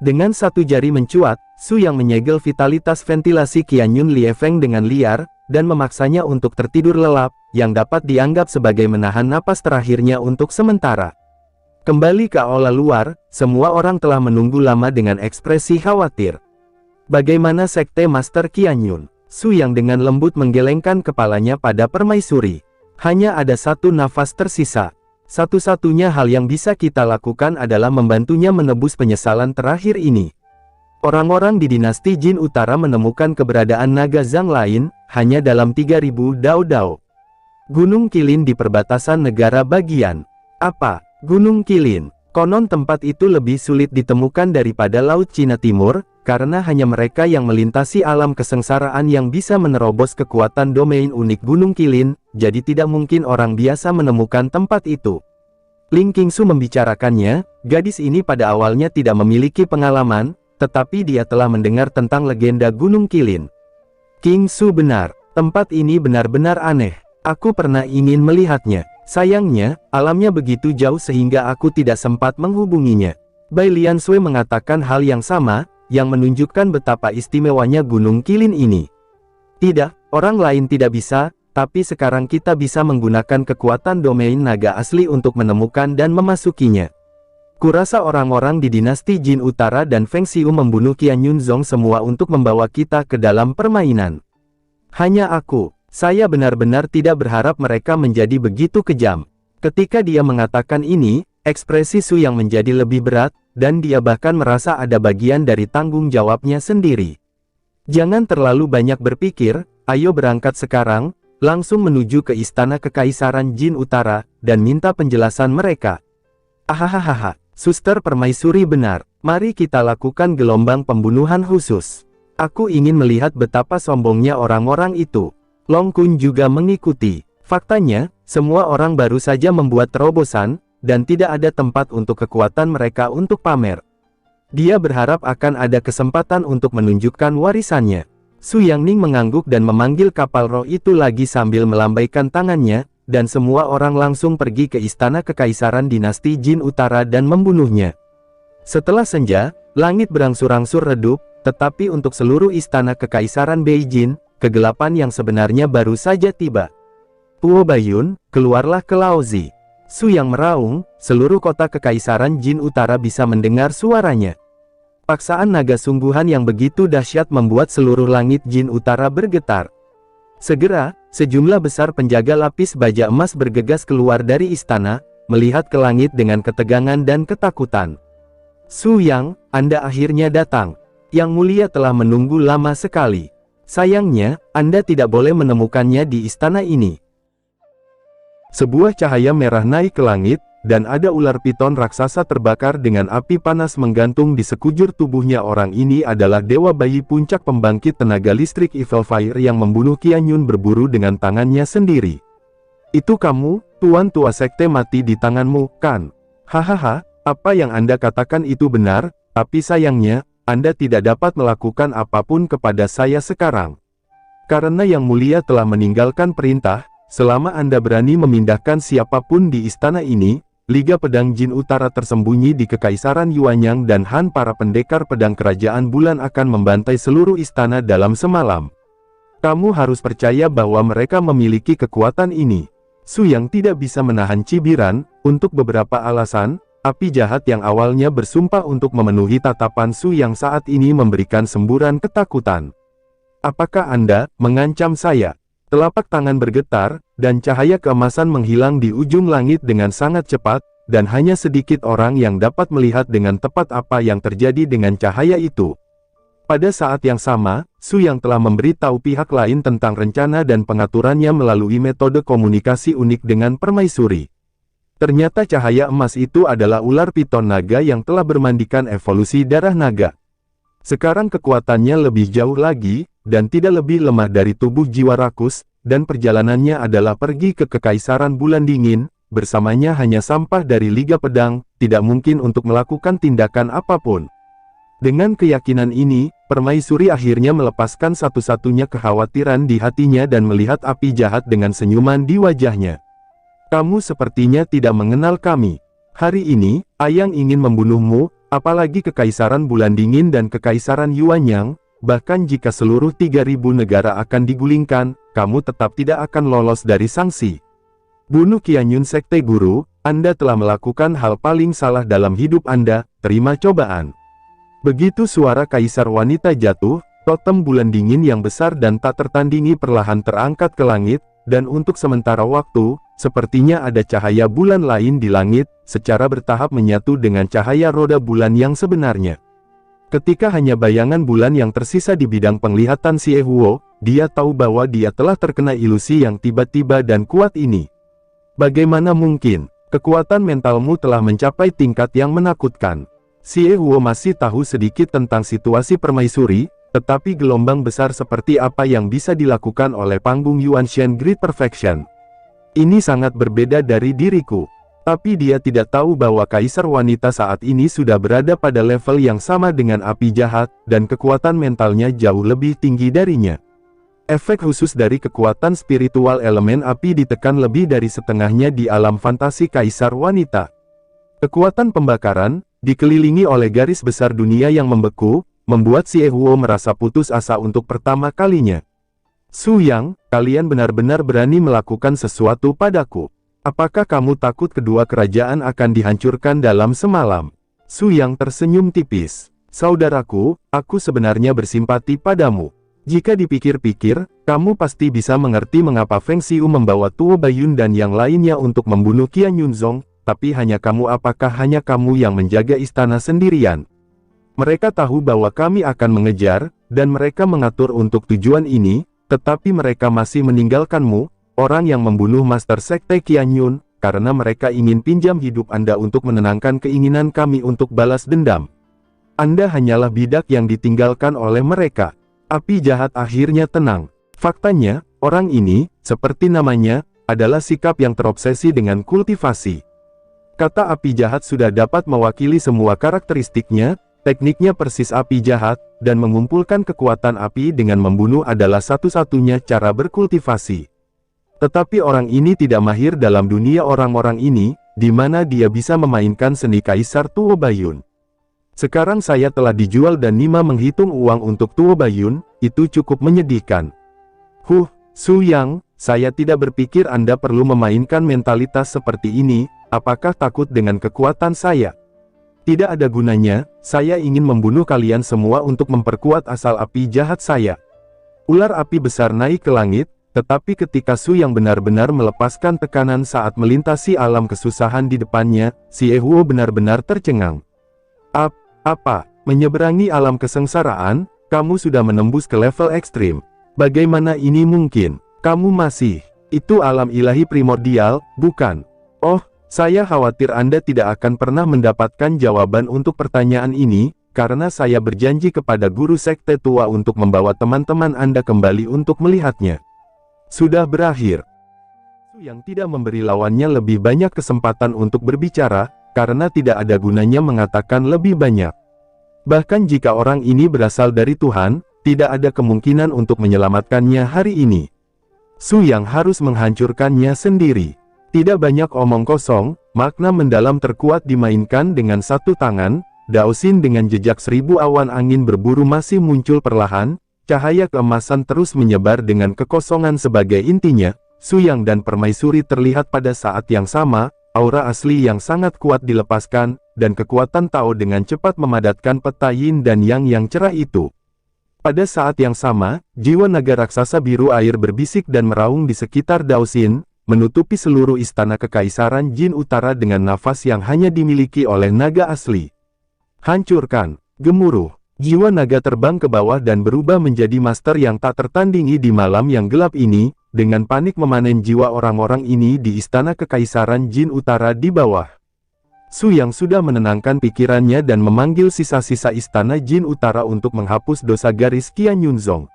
Dengan satu jari mencuat, Su yang menyegel vitalitas ventilasi Qianyun Liefeng dengan liar, dan memaksanya untuk tertidur lelap, yang dapat dianggap sebagai menahan napas terakhirnya untuk sementara. Kembali ke aula luar, semua orang telah menunggu lama dengan ekspresi khawatir. Bagaimana Sekte Master Qianyun? Su yang dengan lembut menggelengkan kepalanya pada permaisuri. Hanya ada satu nafas tersisa. Satu-satunya hal yang bisa kita lakukan adalah membantunya menebus penyesalan terakhir ini. Orang-orang di dinasti Jin Utara menemukan keberadaan naga Zhang lain, hanya dalam 3000 dao-dao. Gunung Qilin di perbatasan negara bagian. Apa? Gunung Qilin? Konon tempat itu lebih sulit ditemukan daripada Laut Cina Timur, karena hanya mereka yang melintasi alam kesengsaraan yang bisa menerobos kekuatan domain unik Gunung Qilin, jadi tidak mungkin orang biasa menemukan tempat itu. Ling Qingsu membicarakannya, gadis ini pada awalnya tidak memiliki pengalaman, tetapi dia telah mendengar tentang legenda Gunung Qilin. Qingsu benar, tempat ini benar-benar aneh. Aku pernah ingin melihatnya. Sayangnya, alamnya begitu jauh sehingga aku tidak sempat menghubunginya. Bai Liansui mengatakan hal yang sama, yang menunjukkan betapa istimewanya Gunung Qilin ini. Tidak, orang lain tidak bisa, tapi sekarang kita bisa menggunakan kekuatan domain naga asli untuk menemukan dan memasukinya. Kurasa orang-orang di dinasti Jin Utara dan Feng Xiu membunuh Qianyun Zong semua untuk membawa kita ke dalam permainan. Hanya aku. Saya benar-benar tidak berharap mereka menjadi begitu kejam. Ketika dia mengatakan ini, ekspresi Su yang menjadi lebih berat, dan dia bahkan merasa ada bagian dari tanggung jawabnya sendiri. Jangan terlalu banyak berpikir, ayo berangkat sekarang, langsung menuju ke Istana Kekaisaran Jin Utara, dan minta penjelasan mereka. Ahahaha, Suster Permaisuri benar, mari kita lakukan gelombang pembunuhan khusus. Aku ingin melihat betapa sombongnya orang-orang itu. Long Kun juga mengikuti. Faktanya, semua orang baru saja membuat terobosan, dan tidak ada tempat untuk kekuatan mereka untuk pamer. Dia berharap akan ada kesempatan untuk menunjukkan warisannya. Su Yangning mengangguk dan memanggil kapal roh itu lagi sambil melambaikan tangannya, dan semua orang langsung pergi ke Istana Kekaisaran Dinasti Jin Utara dan membunuhnya. Setelah senja, langit berangsur-angsur redup, tetapi untuk seluruh Istana Kekaisaran Beijing, kegelapan yang sebenarnya baru saja tiba. Puo Baiyun, keluarlah ke Laozi. Su yang meraung, seluruh kota Kekaisaran Jin Utara bisa mendengar suaranya. Paksaan naga sungguhan yang begitu dahsyat membuat seluruh langit Jin Utara bergetar. Segera, sejumlah besar penjaga lapis baja emas bergegas keluar dari istana, melihat ke langit dengan ketegangan dan ketakutan. Su Yang, Anda akhirnya datang. Yang mulia telah menunggu lama sekali. Sayangnya, Anda tidak boleh menemukannya di istana ini. Sebuah cahaya merah naik ke langit, dan ada ular piton raksasa terbakar dengan api panas menggantung di sekujur tubuhnya. Orang ini adalah Dewa Bayi puncak pembangkit tenaga listrik Evil Fire yang membunuh Qianyun berburu dengan tangannya sendiri. Itu kamu, Tuan Tua Sekte mati di tanganmu, kan? Hahaha, apa yang Anda katakan itu benar, tapi sayangnya, Anda tidak dapat melakukan apapun kepada saya sekarang. Karena Yang Mulia telah meninggalkan perintah, selama Anda berani memindahkan siapapun di istana ini, Liga Pedang Jin Utara tersembunyi di Kekaisaran Yuanyang dan Han para pendekar pedang Kerajaan Bulan akan membantai seluruh istana dalam semalam. Kamu harus percaya bahwa mereka memiliki kekuatan ini. Su Yang tidak bisa menahan cibiran, untuk beberapa alasan. Api jahat yang awalnya bersumpah untuk memenuhi tatapan Su Yang saat ini memberikan semburan ketakutan. Apakah Anda mengancam saya? Telapak tangan bergetar, dan cahaya keemasan menghilang di ujung langit dengan sangat cepat, dan hanya sedikit orang yang dapat melihat dengan tepat apa yang terjadi dengan cahaya itu. Pada saat yang sama, Su Yang telah memberitahu pihak lain tentang rencana dan pengaturannya melalui metode komunikasi unik dengan permaisuri. Ternyata cahaya emas itu adalah ular piton naga yang telah bermandikan evolusi darah naga. Sekarang kekuatannya lebih jauh lagi, dan tidak lebih lemah dari tubuh jiwa rakus, dan perjalanannya adalah pergi ke Kekaisaran Bulan Dingin, bersamanya hanya sampah dari Liga Pedang, tidak mungkin untuk melakukan tindakan apapun. Dengan keyakinan ini, permaisuri akhirnya melepaskan satu-satunya kekhawatiran di hatinya dan melihat api jahat dengan senyuman di wajahnya. Kamu sepertinya tidak mengenal kami. Hari ini, Ayang ingin membunuhmu, apalagi Kekaisaran Bulan Dingin dan Kekaisaran Yuanyang, bahkan jika seluruh 3.000 negara akan digulingkan, kamu tetap tidak akan lolos dari sanksi. Bunuh Qianyun Sekte Guru, Anda telah melakukan hal paling salah dalam hidup Anda, terima cobaan. Begitu suara kaisar wanita jatuh, totem bulan dingin yang besar dan tak tertandingi perlahan terangkat ke langit, dan untuk sementara waktu, sepertinya ada cahaya bulan lain di langit, secara bertahap menyatu dengan cahaya roda bulan yang sebenarnya. Ketika hanya bayangan bulan yang tersisa di bidang penglihatan Xie Huo, dia tahu bahwa dia telah terkena ilusi yang tiba-tiba dan kuat ini. Bagaimana mungkin, kekuatan mentalmu telah mencapai tingkat yang menakutkan. Xie Huo masih tahu sedikit tentang situasi permaisuri, tetapi gelombang besar seperti apa yang bisa dilakukan oleh panggung Yuanshan Great Perfection. Ini sangat berbeda dari diriku. Tapi dia tidak tahu bahwa kaisar wanita saat ini sudah berada pada level yang sama dengan api jahat, dan kekuatan mentalnya jauh lebih tinggi darinya. Efek khusus dari kekuatan spiritual elemen api ditekan lebih dari setengahnya di alam fantasi kaisar wanita. Kekuatan pembakaran, dikelilingi oleh garis besar dunia yang membeku, membuat Xie Huo merasa putus asa untuk pertama kalinya. Su Yang, kalian benar-benar berani melakukan sesuatu padaku. Apakah kamu takut kedua kerajaan akan dihancurkan dalam semalam? Su Yang tersenyum tipis. Saudaraku, aku sebenarnya bersimpati padamu. Jika dipikir-pikir, kamu pasti bisa mengerti mengapa Feng Xiu membawa Tuo Baiyun dan yang lainnya untuk membunuh Qian Yunzong, tapi apakah hanya kamu yang menjaga istana sendirian? Mereka tahu bahwa kami akan mengejar, dan mereka mengatur untuk tujuan ini, tetapi mereka masih meninggalkanmu, orang yang membunuh Master Sekte Qianyun, karena mereka ingin pinjam hidup Anda untuk menenangkan keinginan kami untuk balas dendam. Anda hanyalah bidak yang ditinggalkan oleh mereka. Api jahat akhirnya tenang. Faktanya, orang ini, seperti namanya, adalah sikap yang terobsesi dengan kultivasi. Kata api jahat sudah dapat mewakili semua karakteristiknya. Tekniknya persis api jahat, dan mengumpulkan kekuatan api dengan membunuh adalah satu-satunya cara berkultivasi. Tetapi orang ini tidak mahir dalam dunia orang-orang ini, di mana dia bisa memainkan seni Kaisar Tuo Baiyun. Sekarang saya telah dijual dan Nima menghitung uang untuk Tuo Baiyun, itu cukup menyedihkan. Su Yang, saya tidak berpikir Anda perlu memainkan mentalitas seperti ini, apakah takut dengan kekuatan saya? Tidak ada gunanya, saya ingin membunuh kalian semua untuk memperkuat asal api jahat saya. Ular api besar naik ke langit, tetapi ketika Su Yang benar-benar melepaskan tekanan saat melintasi alam kesusahan di depannya, Xie Huo benar-benar tercengang. Apa? Menyeberangi alam kesengsaraan? Kamu sudah menembus ke level ekstrim. Bagaimana ini mungkin? Kamu masih... Itu alam ilahi primordial, bukan? Oh, saya khawatir Anda tidak akan pernah mendapatkan jawaban untuk pertanyaan ini, karena saya berjanji kepada guru sekte tua untuk membawa teman-teman Anda kembali untuk melihatnya. Sudah berakhir. Su Yang tidak memberi lawannya lebih banyak kesempatan untuk berbicara, karena tidak ada gunanya mengatakan lebih banyak. Bahkan jika orang ini berasal dari Tuhan, tidak ada kemungkinan untuk menyelamatkannya hari ini. Su Yang harus menghancurkannya sendiri. Tidak banyak omong kosong, makna mendalam terkuat dimainkan dengan satu tangan. Dao Xin dengan jejak 1000 awan angin berburu masih muncul perlahan, cahaya keemasan terus menyebar dengan kekosongan sebagai intinya. Su Yang dan permaisuri terlihat pada saat yang sama, aura asli yang sangat kuat dilepaskan, dan kekuatan Tao dengan cepat memadatkan peta Yin dan Yang yang cerah itu. Pada saat yang sama, jiwa naga raksasa biru air berbisik dan meraung di sekitar Dao Xin, menutupi seluruh istana kekaisaran Jin Utara dengan nafas yang hanya dimiliki oleh naga asli. Hancurkan, gemuruh, jiwa naga terbang ke bawah dan berubah menjadi master yang tak tertandingi di malam yang gelap ini, dengan panik memanen jiwa orang-orang ini di istana kekaisaran Jin Utara di bawah. Su Yang sudah menenangkan pikirannya dan memanggil sisa-sisa istana Jin Utara untuk menghapus dosa garis Qian Yunzong.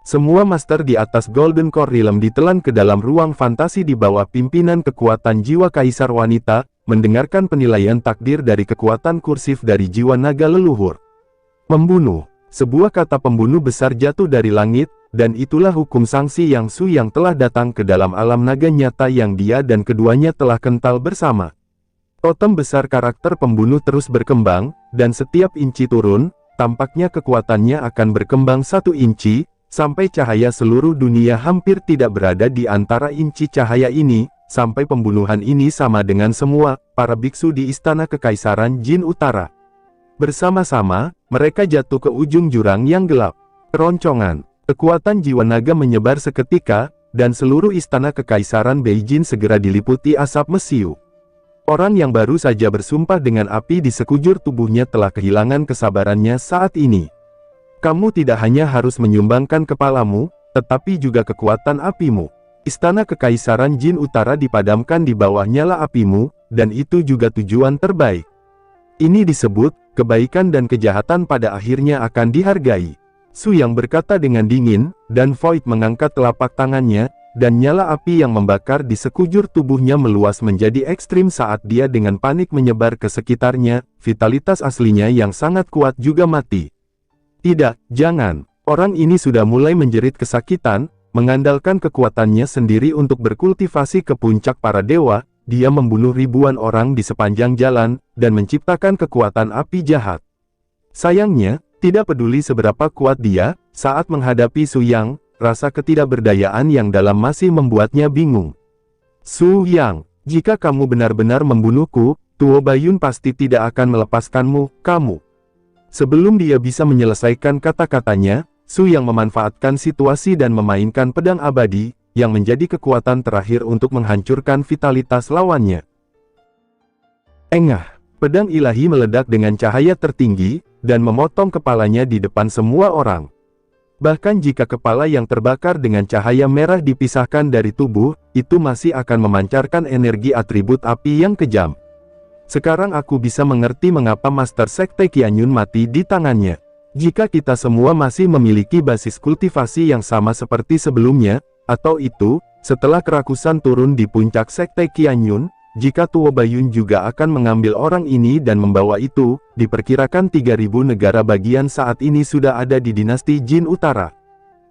Semua master di atas Golden Core Realm ditelan ke dalam ruang fantasi di bawah pimpinan kekuatan jiwa kaisar wanita, mendengarkan penilaian takdir dari kekuatan kursif dari jiwa naga leluhur. Membunuh. Sebuah kata pembunuh besar jatuh dari langit, dan itulah hukum sanksi yang Su Yang telah datang ke dalam alam naga nyata yang dia dan keduanya telah kental bersama. Totem besar karakter pembunuh terus berkembang, dan setiap inci turun, tampaknya kekuatannya akan berkembang 1 inci, sampai cahaya seluruh dunia hampir tidak berada di antara inci cahaya ini, sampai pembunuhan ini sama dengan semua para biksu di Istana Kekaisaran Jin Utara. Bersama-sama, mereka jatuh ke ujung jurang yang gelap. Keroncongan, kekuatan jiwa naga menyebar seketika, dan seluruh Istana Kekaisaran Beijing segera diliputi asap mesiu. Orang yang baru saja bersumpah dengan api di sekujur tubuhnya telah kehilangan kesabarannya saat ini. Kamu tidak hanya harus menyumbangkan kepalamu, tetapi juga kekuatan apimu. Istana Kekaisaran Jin Utara dipadamkan di bawah nyala apimu, dan itu juga tujuan terbaik. Ini disebut, kebaikan dan kejahatan pada akhirnya akan dihargai. Su Yang berkata dengan dingin, dan Void mengangkat telapak tangannya, dan nyala api yang membakar di sekujur tubuhnya meluas menjadi ekstrim saat dia dengan panik menyebar ke sekitarnya, vitalitas aslinya yang sangat kuat juga mati. Tidak, jangan. Orang ini sudah mulai menjerit kesakitan, mengandalkan kekuatannya sendiri untuk berkultivasi ke puncak para dewa, dia membunuh ribuan orang di sepanjang jalan, dan menciptakan kekuatan api jahat. Sayangnya, tidak peduli seberapa kuat dia, saat menghadapi Su Yang, rasa ketidakberdayaan yang dalam masih membuatnya bingung. Su Yang, jika kamu benar-benar membunuhku, Tuo Baiyun pasti tidak akan melepaskanmu, kamu. Sebelum dia bisa menyelesaikan kata-katanya, Su Yang memanfaatkan situasi dan memainkan pedang abadi, yang menjadi kekuatan terakhir untuk menghancurkan vitalitas lawannya. Engah, pedang ilahi meledak dengan cahaya tertinggi, dan memotong kepalanya di depan semua orang. Bahkan jika kepala yang terbakar dengan cahaya merah dipisahkan dari tubuh, itu masih akan memancarkan energi atribut api yang kejam. Sekarang aku bisa mengerti mengapa Master Sekte Qianyun mati di tangannya. Jika kita semua masih memiliki basis kultivasi yang sama seperti sebelumnya, atau itu, setelah kerakusan turun di puncak Sekte Qianyun, jika Tuo Baiyun juga akan mengambil orang ini dan membawa itu, diperkirakan 3.000 negara bagian saat ini sudah ada di dinasti Jin Utara.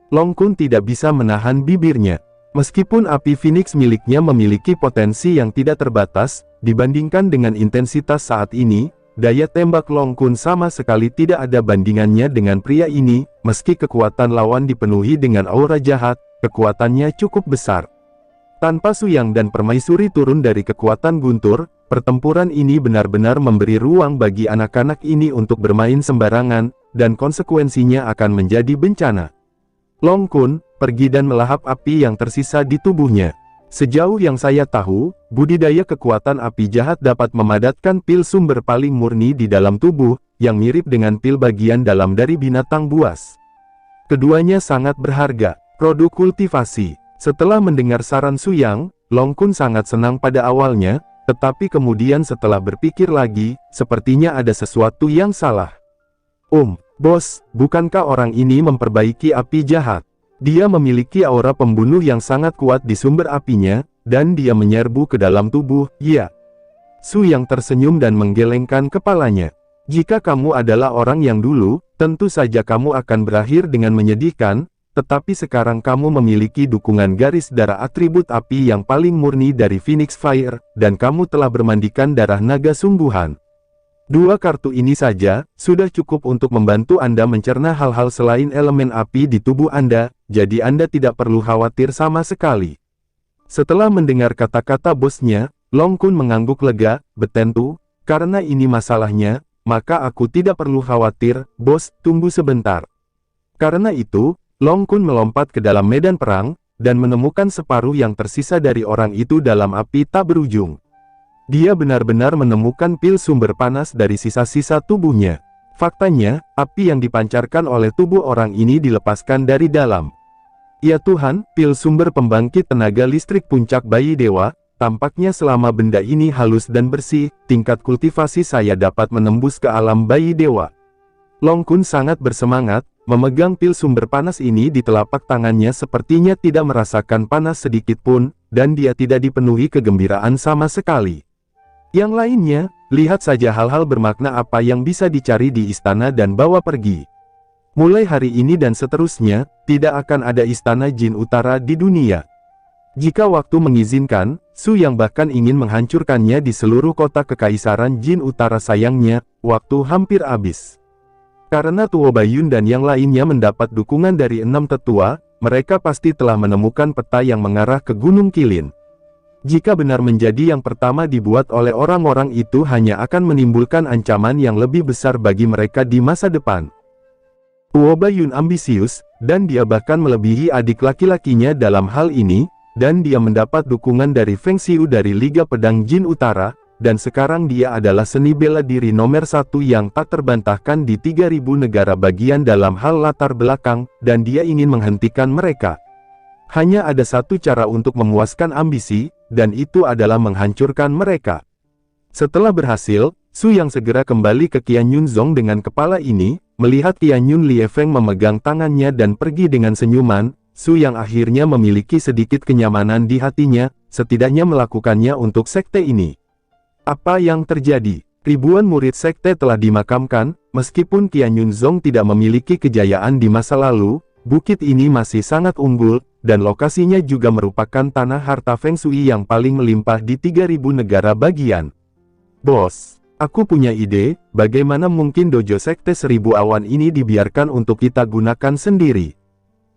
Long Kun tidak bisa menahan bibirnya. Meskipun api Phoenix miliknya memiliki potensi yang tidak terbatas, dibandingkan dengan intensitas saat ini, daya tembak Long Kun sama sekali tidak ada bandingannya dengan pria ini, meski kekuatan lawan dipenuhi dengan aura jahat, kekuatannya cukup besar. Tanpa Su Yang dan Permaisuri turun dari kekuatan guntur, pertempuran ini benar-benar memberi ruang bagi anak-anak ini untuk bermain sembarangan, dan konsekuensinya akan menjadi bencana. Long Kun, pergi dan melahap api yang tersisa di tubuhnya. Sejauh yang saya tahu, budidaya kekuatan api jahat dapat memadatkan pil sumber paling murni di dalam tubuh, yang mirip dengan pil bagian dalam dari binatang buas. Keduanya sangat berharga. Produk kultivasi. Setelah mendengar saran Su Yang, Long Kun sangat senang pada awalnya, tetapi kemudian setelah berpikir lagi, sepertinya ada sesuatu yang salah. Bos, bukankah orang ini memperbaiki api jahat? Dia memiliki aura pembunuh yang sangat kuat di sumber apinya, dan dia menyerbu ke dalam tubuh, ya. Su Yang tersenyum dan menggelengkan kepalanya. Jika kamu adalah orang yang dulu, tentu saja kamu akan berakhir dengan menyedihkan, tetapi sekarang kamu memiliki dukungan garis darah atribut api yang paling murni dari Phoenix Fire, dan kamu telah bermandikan darah naga sungguhan. 2 kartu ini saja, sudah cukup untuk membantu Anda mencerna hal-hal selain elemen api di tubuh Anda, jadi Anda tidak perlu khawatir sama sekali. Setelah mendengar kata-kata bosnya, Long Kun mengangguk lega, betentu, karena ini masalahnya, maka aku tidak perlu khawatir, bos, tunggu sebentar. Karena itu, Long Kun melompat ke dalam medan perang, dan menemukan separuh yang tersisa dari orang itu dalam api tak berujung. Dia benar-benar menemukan pil sumber panas dari sisa-sisa tubuhnya. Faktanya, api yang dipancarkan oleh tubuh orang ini dilepaskan dari dalam. Ya Tuhan, pil sumber pembangkit tenaga listrik puncak bayi dewa, tampaknya selama benda ini halus dan bersih, tingkat kultivasi saya dapat menembus ke alam bayi dewa. Long Kun sangat bersemangat, memegang pil sumber panas ini di telapak tangannya sepertinya tidak merasakan panas sedikit pun, dan dia tidak dipenuhi kegembiraan sama sekali. Yang lainnya, lihat saja hal-hal bermakna apa yang bisa dicari di istana dan bawa pergi. Mulai hari ini dan seterusnya, tidak akan ada istana Jin Utara di dunia. Jika waktu mengizinkan, Su Yang bahkan ingin menghancurkannya di seluruh kota Kekaisaran Jin Utara. Sayangnya, waktu hampir habis. Karena Tuo Baiyun dan yang lainnya mendapat dukungan dari 6 tetua, mereka pasti telah menemukan peta yang mengarah ke Gunung Qilin. Jika benar menjadi yang pertama dibuat oleh orang-orang itu, hanya akan menimbulkan ancaman yang lebih besar bagi mereka di masa depan. Tuo Baiyun ambisius, dan dia bahkan melebihi adik laki-lakinya dalam hal ini, dan dia mendapat dukungan dari Feng Xiu dari Liga Pedang Jin Utara, dan sekarang dia adalah seni bela diri nomor 1 yang tak terbantahkan di 3000 negara bagian dalam hal latar belakang, dan dia ingin menghentikan mereka. Hanya ada satu cara untuk memuaskan ambisi, dan itu adalah menghancurkan mereka. Setelah berhasil, Su Yang segera kembali ke Qianyun Zong dengan kepala ini, melihat Qianyun Liefeng memegang tangannya dan pergi dengan senyuman. Su Yang akhirnya memiliki sedikit kenyamanan di hatinya, setidaknya melakukannya untuk sekte ini. Apa yang terjadi? Ribuan murid sekte telah dimakamkan, meskipun Qianyun Zong tidak memiliki kejayaan di masa lalu, bukit ini masih sangat unggul, dan lokasinya juga merupakan tanah harta Feng Shui yang paling melimpah di 3000 negara bagian. Bos, aku punya ide, bagaimana mungkin dojo sekte 1000 awan ini dibiarkan untuk kita gunakan sendiri?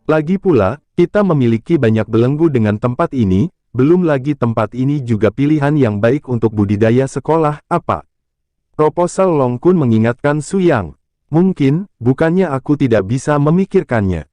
Lagi pula, kita memiliki banyak belenggu dengan tempat ini, belum lagi tempat ini juga pilihan yang baik untuk budidaya sekolah, apa? Proposal Long Kun mengingatkan Su Yang. Mungkin, bukannya aku tidak bisa memikirkannya.